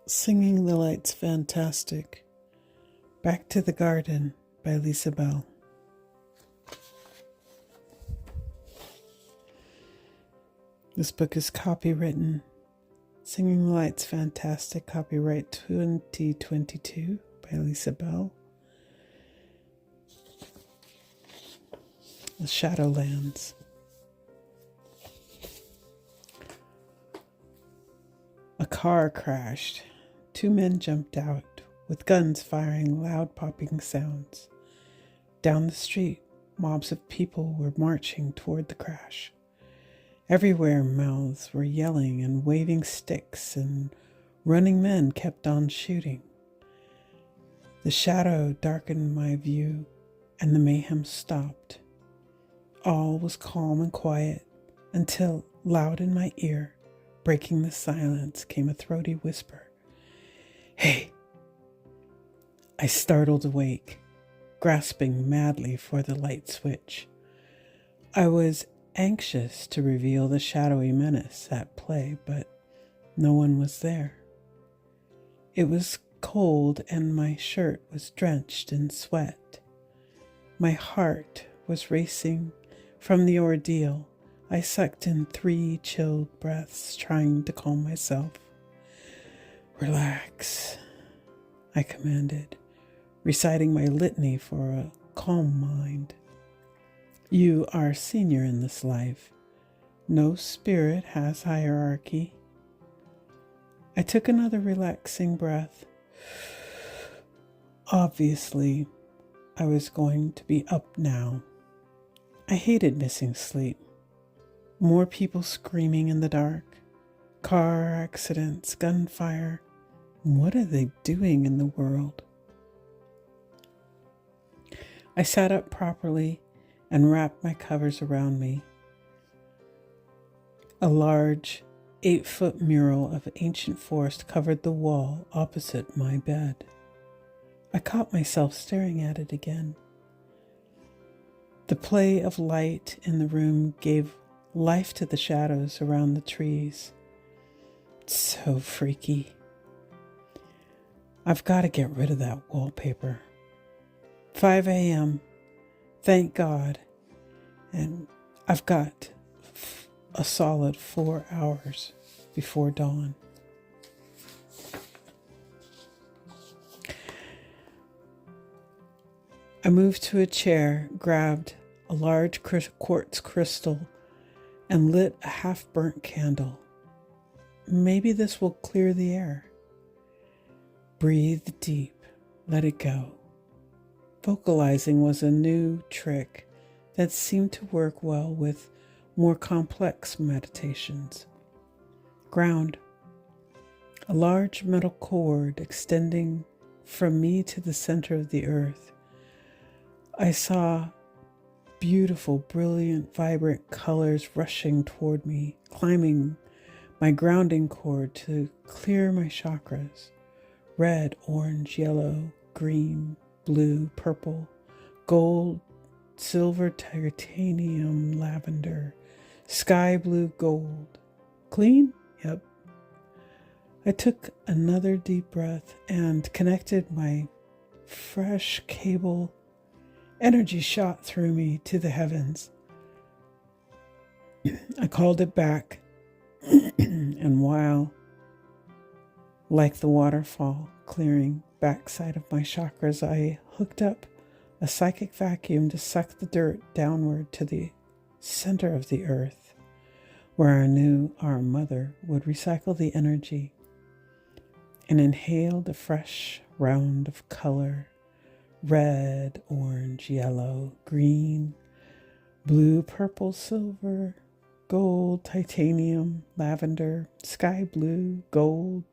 Singing the Lights Fantastic. Back to the Garden by Lisa Bell. This book is copywritten. Singing the Lights Fantastic, copyright 2022 by Lisa Bell. The Shadowlands. A car crashed. 2 men jumped out, with guns firing loud popping sounds. Down the street, mobs of people were marching toward the crash. Everywhere mouths were yelling and waving sticks, and running men kept on shooting. The shadow darkened my view, and the mayhem stopped. All was calm and quiet, until, loud in my ear, breaking the silence, came a throaty whisper. "Hey!" I startled awake, grasping madly for the light switch. I was anxious to reveal the shadowy menace at play, but no one was there. It was cold and my shirt was drenched in sweat. My heart was racing from the ordeal. I sucked in 3 chilled breaths, trying to calm myself. "Relax," I commanded, reciting my litany for a calm mind. You are senior in this life. No spirit has hierarchy. I took another relaxing breath. Obviously, I was going to be up now. I hated missing sleep. More people screaming in the dark. Car accidents, gunfire. What are they doing in the world? I sat up properly and wrapped my covers around me. A large 8-foot mural of ancient forest covered the wall opposite my bed. I caught myself staring at it again. The play of light in the room gave life to the shadows around the trees. So freaky. I've got to get rid of that wallpaper. 5 a.m. Thank God. And I've got a solid 4 hours before dawn. I moved to a chair, grabbed a large quartz crystal, and lit a half-burnt candle. Maybe this will clear the air. Breathe deep, let it go. Vocalizing was a new trick that seemed to work well with more complex meditations. Ground. A large metal cord extending from me to the center of the earth. I saw beautiful, brilliant, vibrant colors rushing toward me, climbing my grounding cord to clear my chakras. Red, orange, yellow, green, blue, purple, gold, silver, titanium, lavender, sky blue, gold. Clean? Yep. I took another deep breath and connected my fresh cable. Energy shot through me to the heavens. I called it back, and while, like the waterfall clearing backside of my chakras, I hooked up a psychic vacuum to suck the dirt downward to the center of the earth, where I knew our mother would recycle the energy, and inhaled a fresh round of color. Red, orange, yellow, green, blue, purple, silver, gold, titanium, lavender, sky blue, gold.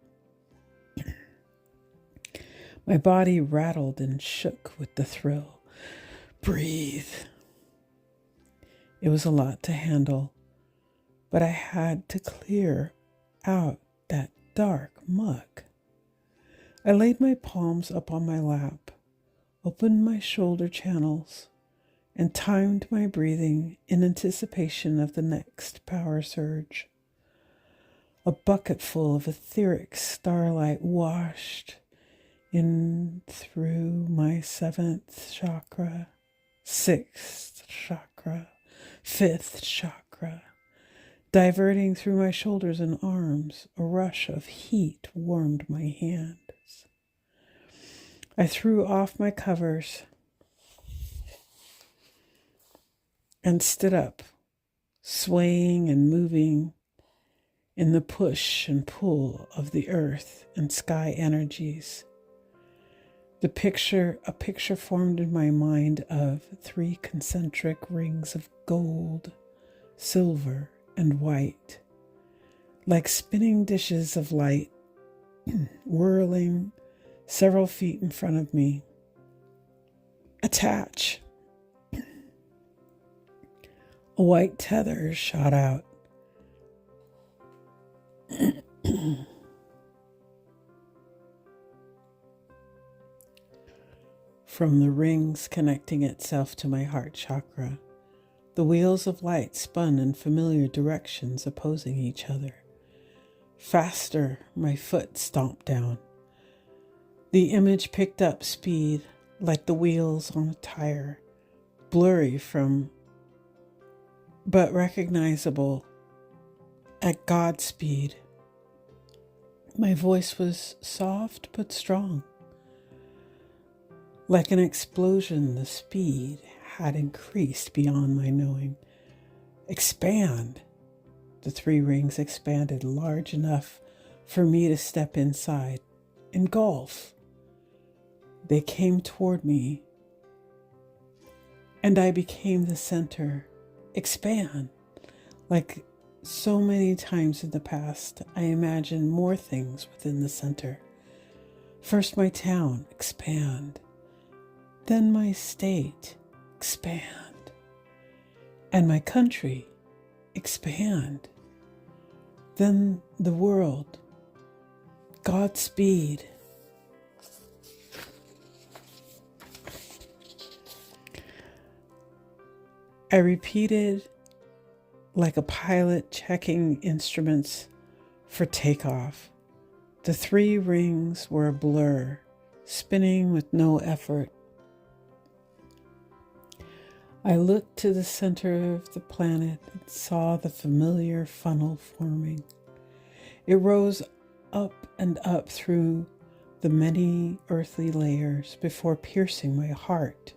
My body rattled and shook with the thrill. Breathe. It was a lot to handle, but I had to clear out that dark muck. I laid my palms up on my lap, opened my shoulder channels, and timed my breathing in anticipation of the next power surge. A bucketful of etheric starlight washed in through my seventh chakra, sixth chakra, fifth chakra, diverting through my shoulders and arms. A rush of heat warmed my hands. I threw off my covers and stood up, swaying and moving in the push and pull of the earth and sky energies. A picture formed in my mind of 3 concentric rings of gold, silver, and white, like spinning dishes of light, whirling several feet in front of me. Attach. A white tether shot out. From the rings connecting itself to my heart chakra, the wheels of light spun in familiar directions opposing each other. Faster, my foot stomped down. The image picked up speed like the wheels on a tire, blurry but recognizable at God's speed. My voice was soft but strong. Like an explosion, the speed had increased beyond my knowing. Expand. The 3 rings expanded large enough for me to step inside. Engulf. They came toward me, and I became the center. Expand. Like so many times in the past, I imagined more things within the center. First my town, expand. Then my state, expand. And my country, expand. Then the world, Godspeed. I repeated like a pilot checking instruments for takeoff. The 3 rings were a blur, spinning with no effort. I looked to the center of the planet and saw the familiar funnel forming. It rose up and up through the many earthly layers before piercing my heart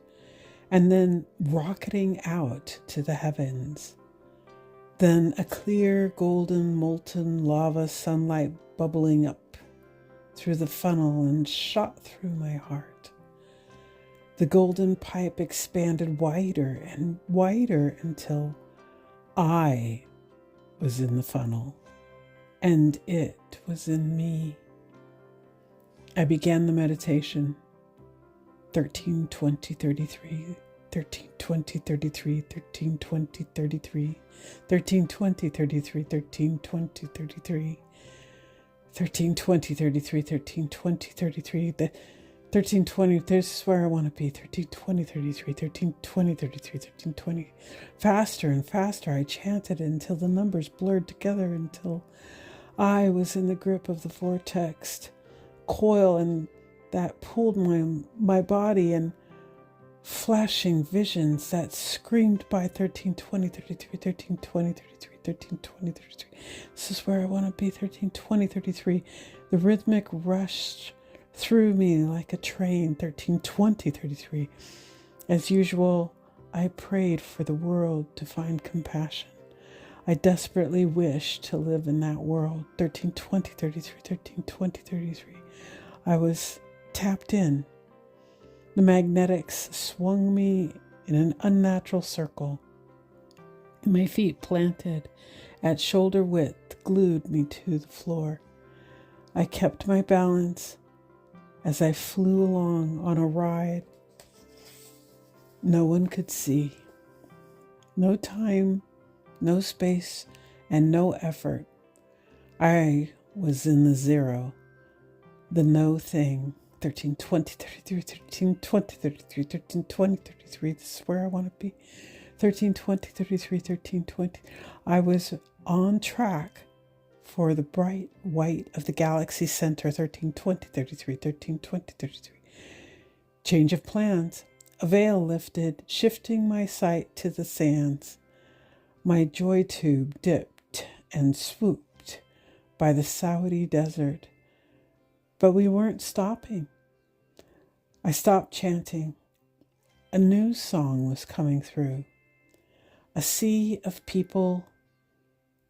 and then rocketing out to the heavens. Then a clear, golden, molten lava sunlight bubbling up through the funnel and shot through my heart. The golden pipe expanded wider and wider until I was in the funnel and it was in me. I began the meditation. 13, 20, 33, 13, 20, 33, 13, 20, 33, 13, 20, 33, 13, 20, 33, 13, 20, 33, 13, 20, 33, 13, 20, this is where I want to be, 13, 20, 33, 13, 20, 33, 13, 20. Faster and faster I chanted until the numbers blurred together, until I was in the grip of the vortex coil and that pulled my body, and flashing visions that screamed by 13, 20, 33, 13, 20, 33, 13, 20, 33. This is where I want to be, 13, 20, 33. The rhythmic rushed through me like a train, 13, 20, 33. As usual, I prayed for the world to find compassion. I desperately wished to live in that world, 13, 20, 33, 13, 20, 33. I was tapped in. The magnetics swung me in an unnatural circle. My feet planted at shoulder width glued me to the floor. I kept my balance as I flew along on a ride no one could see. No time, no space, and no effort. I was in the zero, the no thing. 13, 20, 33, 13, 20, 33, 13, 20, 33. This is where I want to be. 13, 20, 33, 13, 20. I was on track for the bright white of the galaxy center, 132033, 132033. Change of plans. A veil lifted, shifting my sight to the sands. My joy tube dipped and swooped by the Saudi desert. But we weren't stopping. I stopped chanting. A new song was coming through. A sea of people,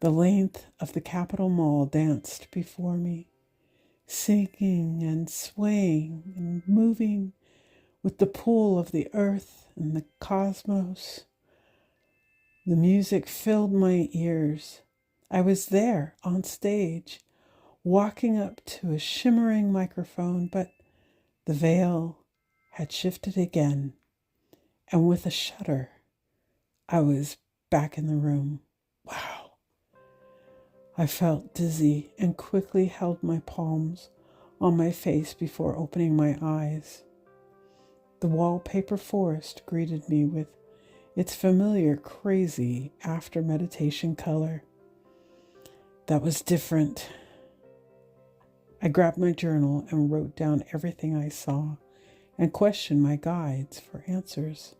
the length of the Capitol Mall, danced before me, singing and swaying and moving with the pull of the earth and the cosmos. The music filled my ears. I was there on stage, walking up to a shimmering microphone, but the veil had shifted again, and with a shudder, I was back in the room. Wow. I felt dizzy and quickly held my palms on my face before opening my eyes. The wallpaper forest greeted me with its familiar, crazy after meditation color. That was different. I grabbed my journal and wrote down everything I saw and questioned my guides for answers.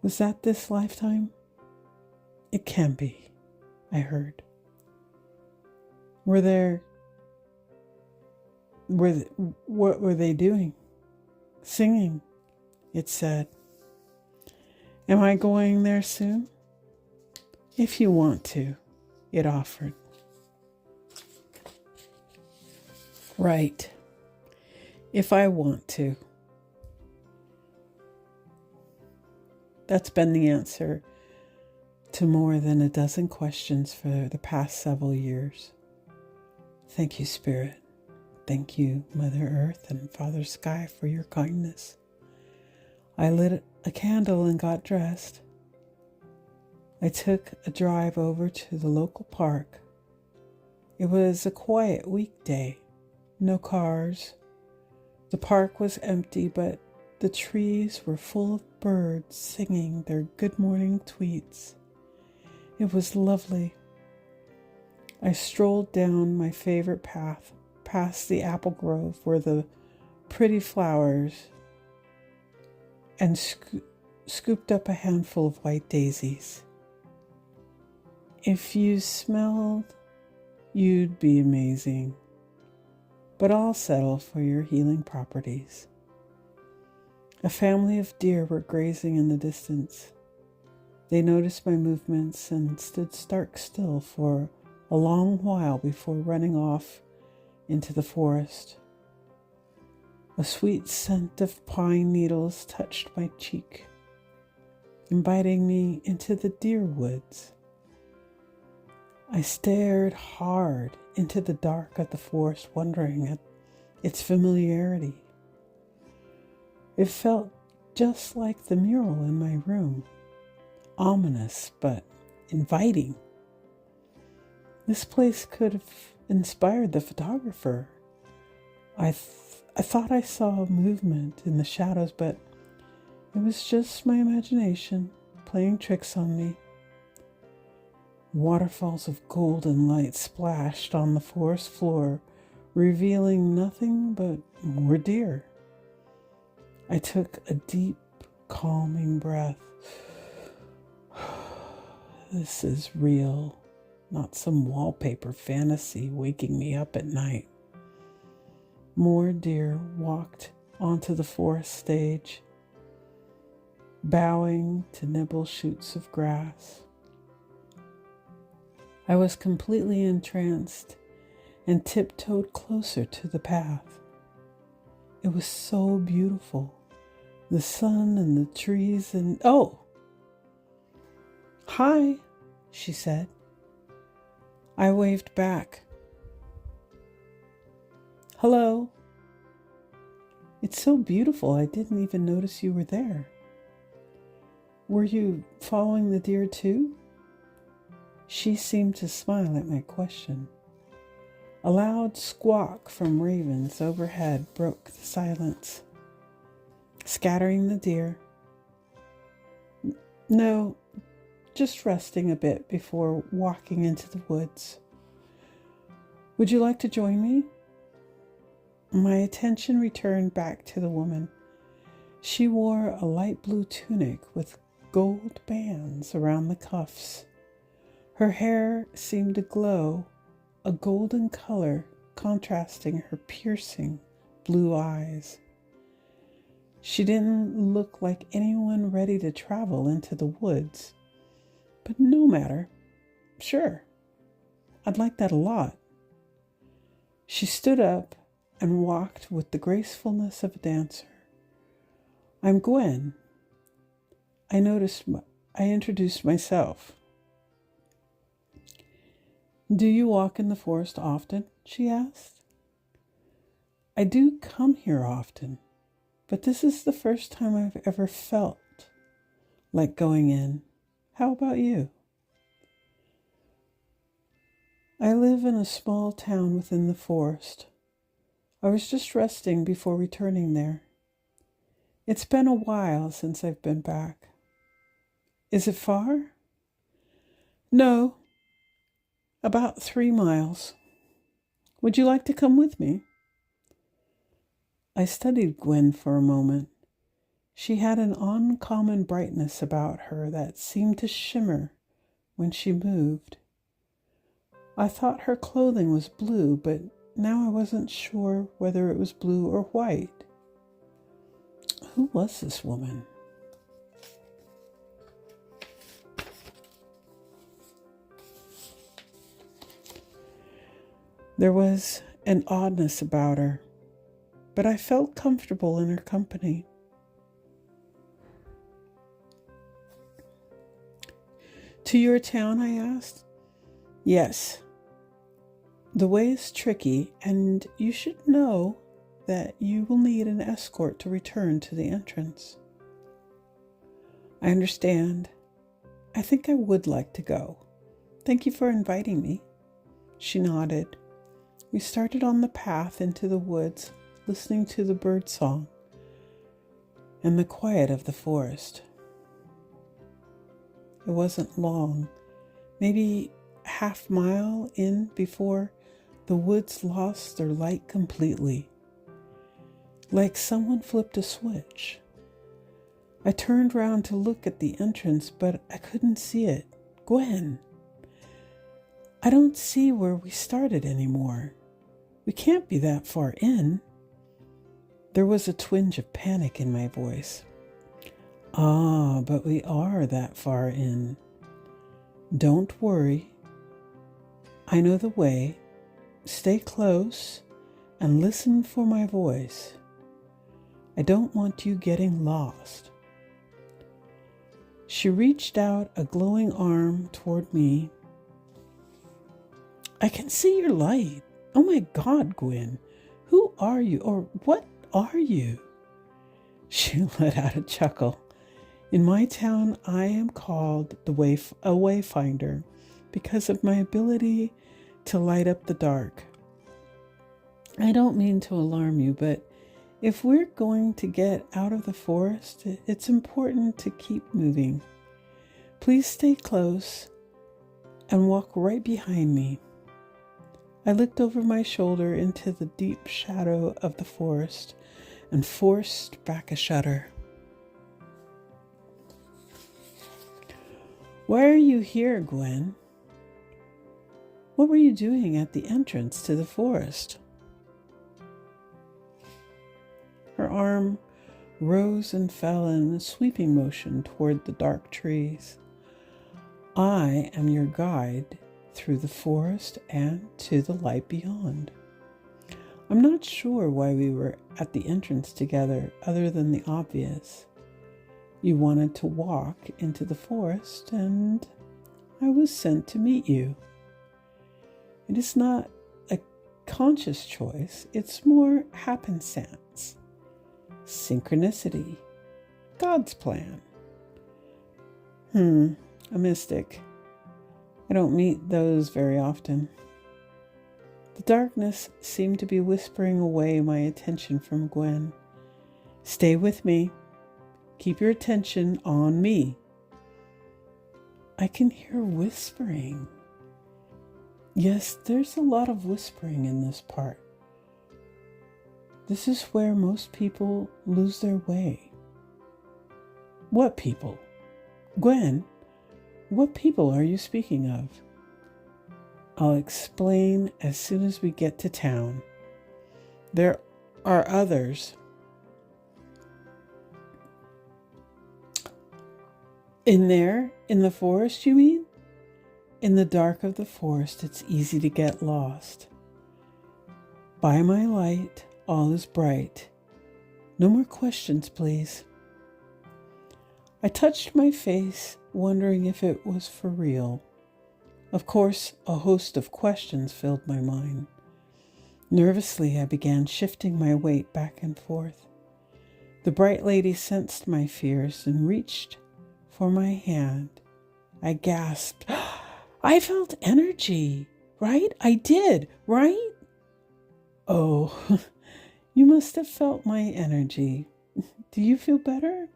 Was that this lifetime? It can be, I heard. What were they doing? Singing, it said. Am I going there soon? If you want to, it offered. Right. If I want to. That's been the answer to more than a dozen questions for the past several years. Thank you, Spirit. Thank you, Mother Earth and Father Sky, for your kindness. I lit a candle and got dressed. I took a drive over to the local park. It was a quiet weekday. No cars. The park was empty, but the trees were full of birds singing their good morning tweets. It was lovely. I strolled down my favorite path, past the apple grove where the pretty flowers, and scooped up a handful of white daisies. If you smelled, you'd be amazing. But I'll settle for your healing properties. A family of deer were grazing in the distance. They noticed my movements and stood stark still for a long while before running off into the forest. A sweet scent of pine needles touched my cheek, inviting me into the deer woods. I stared hard into the dark of the forest, wondering at its familiarity. It felt just like the mural in my room, ominous but inviting. This place could have inspired the photographer. I thought I saw movement in the shadows, but it was just my imagination playing tricks on me. Waterfalls of golden light splashed on the forest floor, revealing nothing but more deer. I took a deep, calming breath. This is real, not some wallpaper fantasy waking me up at night. More deer walked onto the forest stage, bowing to nibble shoots of grass. I was completely entranced and tiptoed closer to the path. It was so beautiful. The sun and the trees and... Oh! Hi, she said. I waved back. Hello. It's so beautiful, I didn't even notice you were there. Were you following the deer too? She seemed to smile at my question. A loud squawk from ravens overhead broke the silence, scattering the deer. No, just resting a bit before walking into the woods. Would you like to join me? My attention returned back to the woman. She wore a light blue tunic with gold bands around the cuffs. Her hair seemed to glow, a golden color contrasting her piercing blue eyes. She didn't look like anyone ready to travel into the woods, but no matter. Sure, I'd like that a lot. She stood up and walked with the gracefulness of a dancer. I'm Gwen. I introduced myself. Do you walk in the forest often? She asked. I do come here often, but this is the first time I've ever felt like going in. How about you? I live in a small town within the forest. I was just resting before returning there. It's been a while since I've been back. Is it far? No, about 3 miles. Would you like to come with me? I studied Gwen for a moment. She had an uncommon brightness about her that seemed to shimmer when she moved. I thought her clothing was blue, but now I wasn't sure whether it was blue or white. Who was this woman? There was an oddness about her, but I felt comfortable in her company. To your town, I asked. Yes. The way is tricky, and you should know that you will need an escort to return to the entrance. I understand. I think I would like to go. Thank you for inviting me. She nodded. We started on the path into the woods, listening to the bird song and the quiet of the forest. It wasn't long, maybe half mile in before the woods lost their light completely, like someone flipped a switch. I turned round to look at the entrance, but I couldn't see it. Gwen, I don't see where we started anymore. We can't be that far in. There was a twinge of panic in my voice. Ah, but we are that far in. Don't worry. I know the way. Stay close and listen for my voice. I don't want you getting lost. She reached out a glowing arm toward me. I can see your light. Oh my God, Gwen. Who are you, or what are you? She let out a chuckle. In my town, I am called a wayfinder because of my ability to light up the dark. I don't mean to alarm you, but if we're going to get out of the forest, it's important to keep moving. Please stay close and walk right behind me. I looked over my shoulder into the deep shadow of the forest and forced back a shudder. Why are you here, Gwen? What were you doing at the entrance to the forest? Her arm rose and fell in a sweeping motion toward the dark trees. I am your guide through the forest and to the light beyond. I'm not sure why we were at the entrance together other than the obvious. You wanted to walk into the forest, and I was sent to meet you. It is not a conscious choice, it's more happenstance, synchronicity, God's plan. A mystic. I don't meet those very often. The darkness seemed to be whispering away my attention from Gwen. Stay with me. Keep your attention on me. I can hear whispering. Yes, there's a lot of whispering in this part. This is where most people lose their way. What people? Gwen, what people are you speaking of? I'll explain as soon as we get to town. There are others. In there? In the forest, you mean? In the dark of the forest, it's easy to get lost. By my light, all is bright. No more questions, please. I touched my face, wondering if it was for real. Of course, a host of questions filled my mind. Nervously, I began shifting my weight back and forth. The bright lady sensed my fears and reached for my hand. I gasped. I felt energy, right? I did, right? Oh, you must have felt my energy. Do you feel better?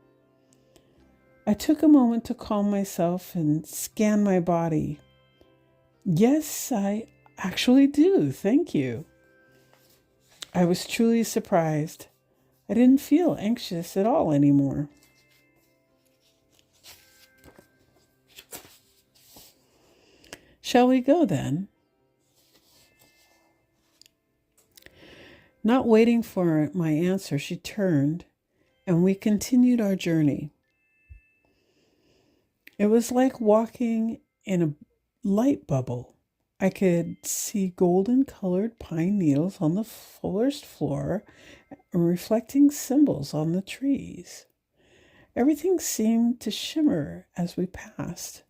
I took a moment to calm myself and scan my body. Yes, I actually do. Thank you. I was truly surprised. I didn't feel anxious at all anymore. Shall we go then? Not waiting for my answer, she turned, and we continued our journey. It was like walking in a light bubble. I could see golden-colored pine needles on the forest floor and reflecting symbols on the trees. Everything seemed to shimmer as we passed,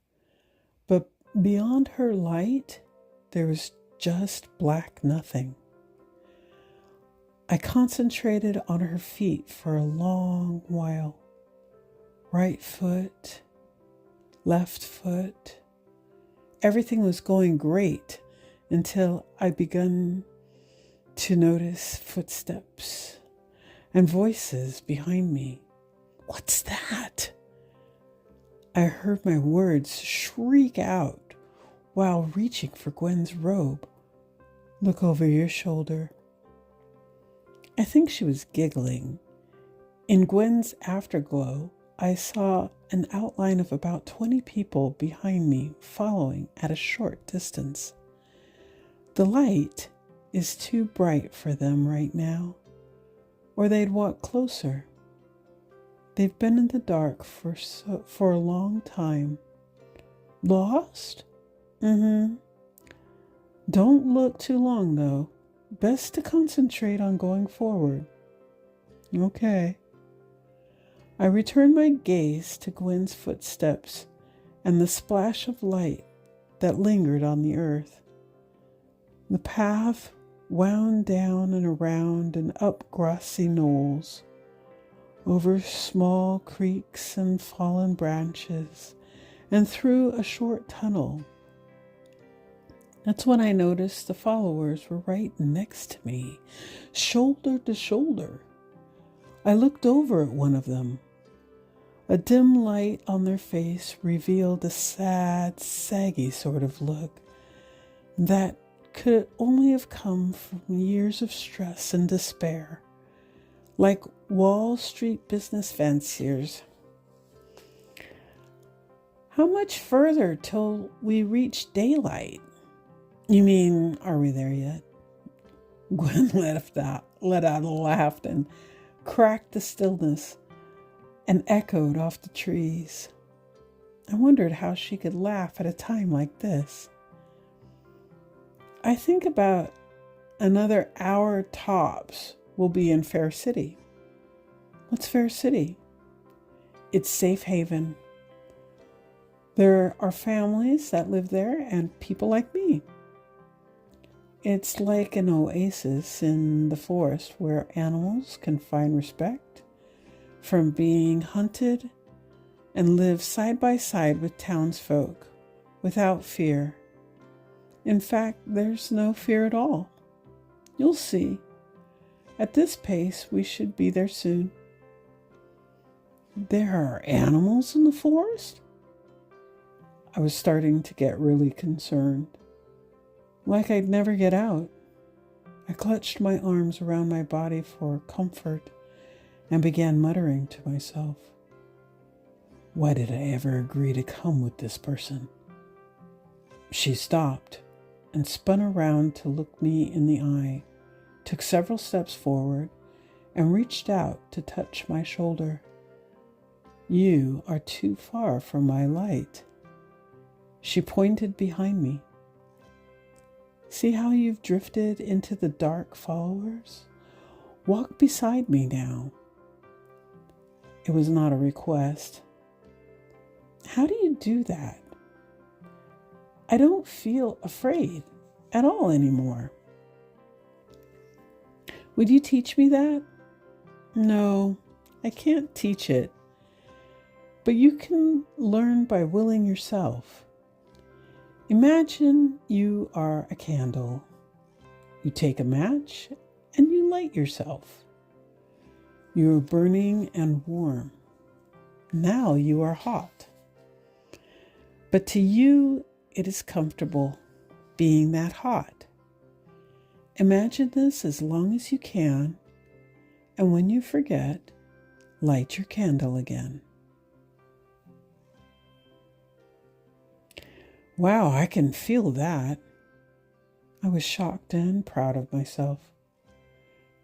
but beyond her light, there was just black nothing. I concentrated on her feet for a long while. Right foot, left foot. Everything was going great until I began to notice footsteps and voices behind me. What's that? I heard my words shriek out while reaching for Gwen's robe. Look over your shoulder. I think she was giggling. In Gwen's afterglow, I saw an outline of about 20 people behind me following at a short distance. The light is too bright for them right now, or they'd walk closer. They've been in the dark for a long time. Lost? Don't look too long, though. Best to concentrate on going forward. Okay. I returned my gaze to Gwen's footsteps and the splash of light that lingered on the earth. The path wound down and around and up grassy knolls, over small creeks and fallen branches, and through a short tunnel. That's when I noticed the followers were right next to me, shoulder to shoulder. I looked over at one of them. A dim light on their face revealed a sad, saggy sort of look that could only have come from years of stress and despair, like Wall Street business fanciers. How much further till we reach daylight? You mean, are we there yet? Gwen let out a laugh and cracked the stillness and echoed off the trees. I wondered how she could laugh at a time like this. I think about another hour tops we'll be in Fair City. What's Fair City? It's safe haven. There are families that live there and people like me. It's like an oasis in the forest where animals can find respect from being hunted and live side by side with townsfolk without fear. In fact, there's no fear at all. You'll see. At this pace, we should be there soon. There are animals in the forest? I was starting to get really concerned. like I'd never get out. I clutched my arms around my body for comfort and began muttering to myself, why did I ever agree to come with this person? She stopped and spun around to look me in the eye, took several steps forward, and reached out to touch my shoulder. You are too far from my light. She pointed behind me. See how you've drifted into the dark followers? Walk beside me now. It was not a request. How do you do that? I don't feel afraid at all anymore. Would you teach me that? No, I can't teach it. But you can learn by willing yourself. Imagine you are a candle. You take a match and you light yourself. You are burning and warm. Now you are hot. But to you, it is comfortable being that hot. Imagine this as long as you can, and when you forget, light your candle again. Wow, I can feel that. I was shocked and proud of myself.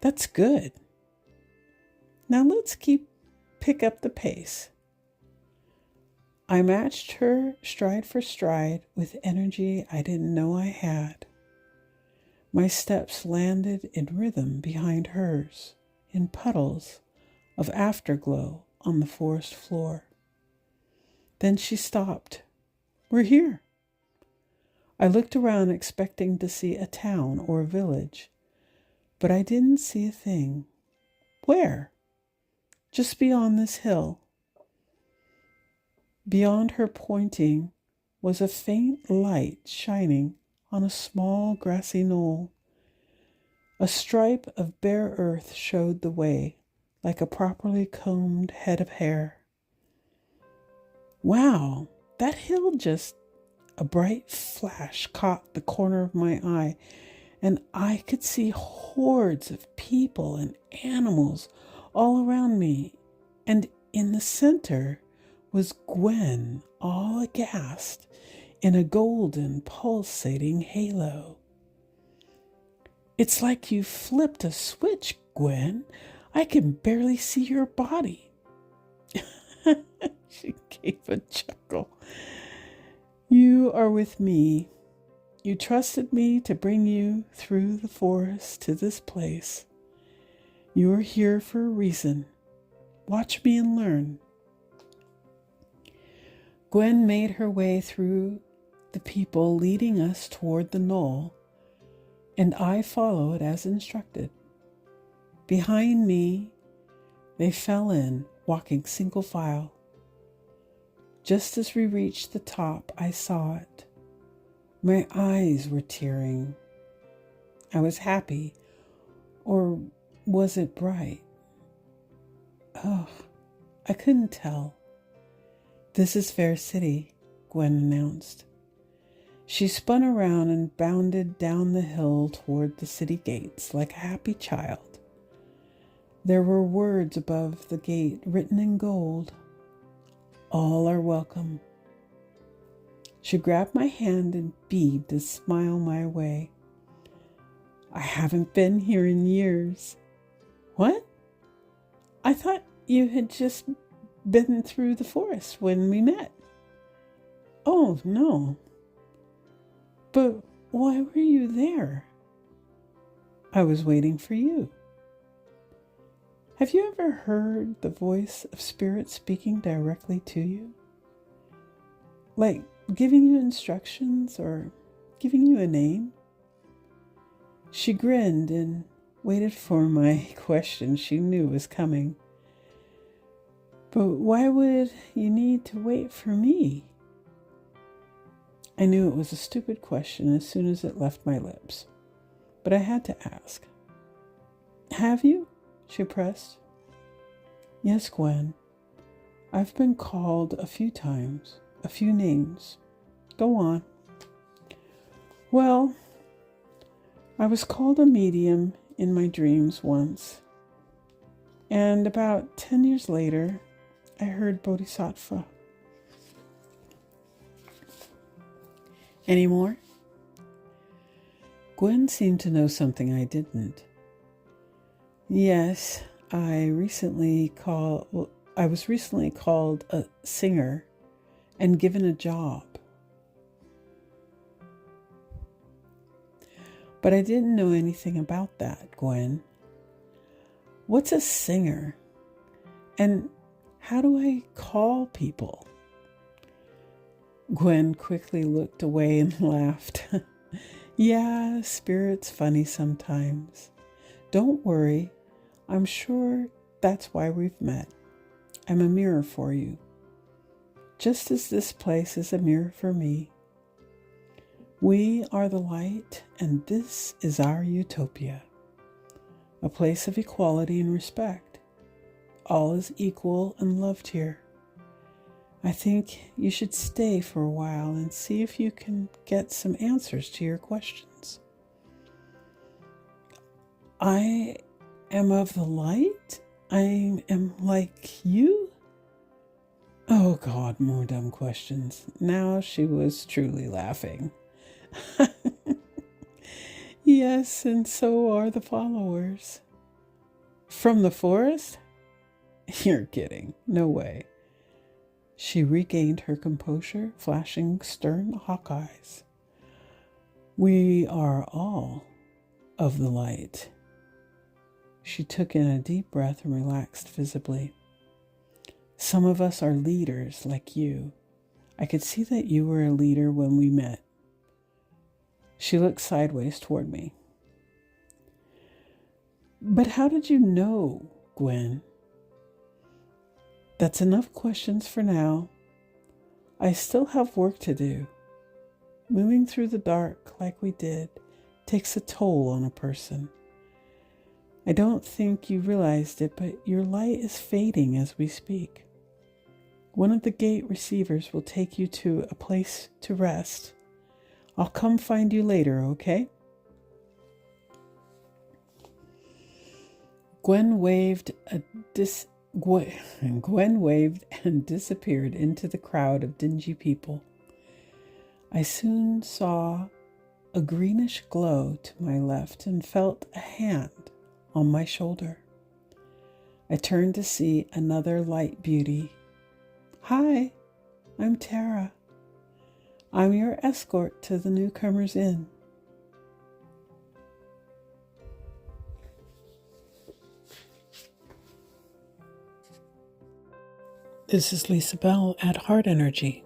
That's good. Now let's pick up the pace. I matched her stride for stride with energy I didn't know I had. My steps landed in rhythm behind hers, in puddles of afterglow on the forest floor. Then she stopped. We're here. I looked around expecting to see a town or a village, but I didn't see a thing. Where? Just beyond this hill. Beyond her pointing was a faint light shining on a small grassy knoll. A stripe of bare earth showed the way, like a properly combed head of hair. Wow, that hill just... A bright flash caught the corner of my eye, and I could see hordes of people and animals all around me, and in the center was Gwen, all aghast, in a golden pulsating halo. It's like you flipped a switch, Gwen. I can barely see your body. She gave a chuckle. You are with me. You trusted me to bring you through the forest to this place. You are here for a reason. Watch me and learn. Gwen made her way through the people leading us toward the knoll, and I followed as instructed. Behind me, they fell in, walking single file. Just as we reached the top, I saw it. My eyes were tearing. I was happy, or was it bright? Oh, I couldn't tell. This is Fair City, Gwen announced. She spun around and bounded down the hill toward the city gates like a happy child. There were words above the gate written in gold. All are welcome. She grabbed my hand and beamed a smile my way. I haven't been here in years. What? I thought you had just been through the forest when we met. Oh, no. But why were you there? I was waiting for you. Have you ever heard the voice of spirit speaking directly to you? Like giving you instructions or giving you a name? She grinned and waited for my question she knew was coming. But why would you need to wait for me? I knew it was a stupid question as soon as it left my lips, but I had to ask. Have you? She pressed. Yes, Gwen. I've been called a few times, a few names. Go on. Well, I was called a medium in my dreams once, and about 10 years later, I heard Bodhisattva. Any more? Gwen seemed to know something I didn't. Yes, I was recently called a singer and given a job. But I didn't know anything about that, Gwen. What's a singer? And how do I call people? Gwen quickly looked away and laughed. Yeah, spirit's funny sometimes. Don't worry, I'm sure that's why we've met. I'm a mirror for you, just as this place is a mirror for me. We are the light, and this is our utopia, a place of equality and respect. All is equal and loved here. I think you should stay for a while and see if you can get some answers to your questions. I am of the light? I am like you? Oh God, more dumb questions. Now she was truly laughing. Yes, and so are the followers. From the forest? You're kidding. No way. She regained her composure, flashing stern hawk eyes. We are all of the light. She took in a deep breath and relaxed visibly. Some of us are leaders like you. I could see that you were a leader when we met. She looked sideways toward me. But how did you know, Gwen? That's enough questions for now. I still have work to do. Moving through the dark like we did takes a toll on a person. I don't think you realized it, but your light is fading as we speak. One of the gate receivers will take you to a place to rest. I'll come find you later, okay? Gwen waved and disappeared into the crowd of dingy people. I soon saw a greenish glow to my left and felt a hand on my shoulder. I turned to see another light beauty. Hi, I'm Tara. I'm your escort to the Newcomers Inn. This is Lisa Bell at Heart Energy.